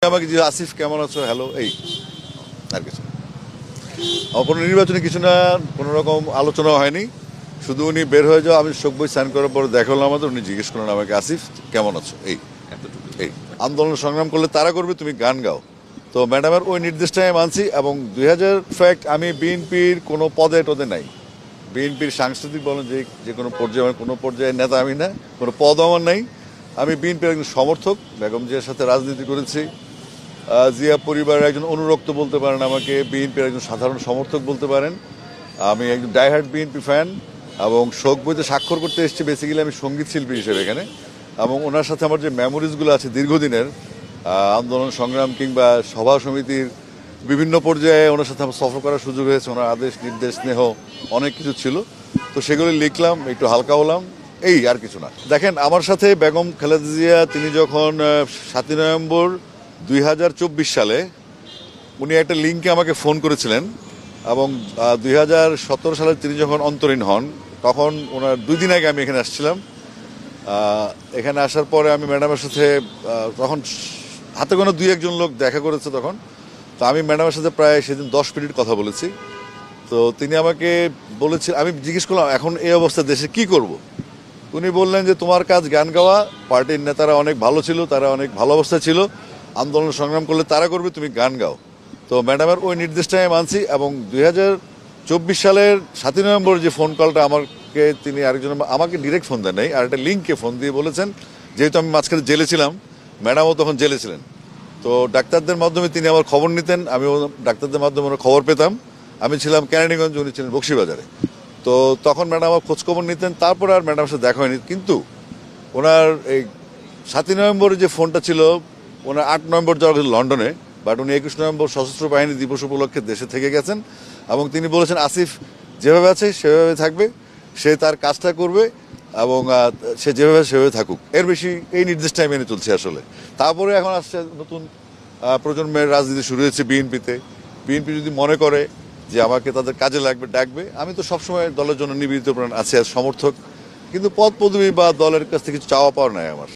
আমাকে যে আসিফ কেমন আছো, হ্যালো, এই আর কিছু না। কোনো নির্বাচনে কিছু না, কোনো রকম আলোচনা হয়নি। শুধু উনি বের হয়ে যাও, আমি শোক বই সাইন করার পরে দেখা হলো আমাদের, উনি জিজ্ঞেস করলেন আমাকে আসিফ কেমন আছো, এই এতটুকু। এই আন্দোলন সংগ্রাম করলে তারা করবে, তুমি গান গাও। তো ম্যাডামের ওই নির্দেশটা আমি মানছি। এবং 2000 ফ্যাক্ট আমি বিএনপির কোনো পদে টদে নাই। বিএনপির সাংস্কৃতিক বলেন যে কোনো পর্যায়ে, আমার কোনো পর্যায়ে নেতা আমি না, কোনো পদ আমার নাই। আমি বিএনপির একজন সমর্থক, বেগম জিয়ার সাথে রাজনীতি করেছি। জিয়া পরিবারের একজন অনুরক্ত বলতে পারেন আমাকে, বিএনপির একজন সাধারণ সমর্থক বলতে পারেন। আমি একজন ডাইহার্ড বিএনপি ফ্যান এবং শোক বইতে স্বাক্ষর করতে এসেছি। বেসিক্যালি আমি সঙ্গীত শিল্পী হিসেবে এখানে, এবং ওনার সাথে আমার যে মেমোরিজগুলো আছে দীর্ঘদিনের আন্দোলন সংগ্রাম কিংবা সভা সমিতির বিভিন্ন পর্যায়ে ওনার সাথে আমার সফর করার সুযোগ হয়েছে। ওনার আদেশ নির্দেশ স্নেহ অনেক কিছু ছিল, তো সেগুলি লিখলাম, একটু হালকা হলাম, এই আর কিছু না। দেখেন, আমার সাথে বেগম খালেদা জিয়া তিনি যখন 7ই নভেম্বর 2024 সালে উনি একটা লিঙ্কে আমাকে ফোন করেছিলেন, এবং 2017 সালে তিনি যখন অন্তরীণ হন তখন ওনার 2 দিন আগে আমি এখানে আসছিলাম। এখানে আসার পরে আমি ম্যাডামের সাথে তখন হাতে কোনো 2-1 জন লোক দেখা করেছে তখন। তো আমি ম্যাডামের সাথে প্রায় সেদিন 10 মিনিট কথা বলেছি। তো তিনি আমাকে বলেছে, আমি জিজ্ঞেস করলাম এখন এই অবস্থায় দেশে কি করব। উনি বললেন যে তোমার কাজ গান গাওয়া, পার্টির নেতারা অনেক ভালো ছিল, তারা অনেক ভালো অবস্থায় ছিল, আন্দোলন সংগ্রাম করলে তারা করবে, তুমি গান গাও। তো ম্যাডামের ওই নির্দেশটা আমি মানছি। এবং 2024 সালের 7ই নভেম্বর যে ফোন কলটা আমাকে তিনি আরেকজন আমাকে ডিরেক্ট ফোন দেন নাই, আর একটা লিঙ্কে ফোন দিয়ে বলেছেন, যেহেতু আমি মাঝখানে জেলে ছিলাম, ম্যাডামও তখন জেলে ছিলেন, তো ডাক্তারদের মাধ্যমে তিনি আমার খবর নিতেন, আমিও ডাক্তারদের মাধ্যমে ওনার খবর পেতাম। আমি ছিলাম কেরানীগঞ্জ, উনি ছিলেন বকশীবাজারে। তো তখন ম্যাডাম আমার খোঁজখবর নিতেন। তারপরে আর ম্যাডামের সাথে দেখা হয়নি, কিন্তু ওনার এই 7ই নভেম্বরে যে ফোনটা ছিল, ওনার 8 নভেম্বর যাওয়া হয়েছিল লন্ডনে, বাট উনি 21 নভেম্বর সশস্ত্র বাহিনী দিবস উপলক্ষে দেশে থেকে গেছেন। এবং তিনি বলেছেন আসিফ যেভাবে আছে সেভাবে থাকবে, সে তার কাজটা করবে, এবং সে যেভাবে সেভাবে থাকুক। এর বেশি এই নির্দেশটাই মেনে চলছে আসলে। তারপরে এখন আসছে নতুন প্রজন্মের রাজনীতি শুরু হয়েছে বিএনপিতে। বিএনপি যদি মনে করে যে আমাকে তাদের কাজে লাগবে, ডাকবে। আমি তো সবসময় দলের জন্য নিবেদিত প্রাণ আছি, আর সমর্থক। কিন্তু পদ পদবি বা দলের কাছ থেকে কিছু চাওয়া পাওয়ার নাই আমার।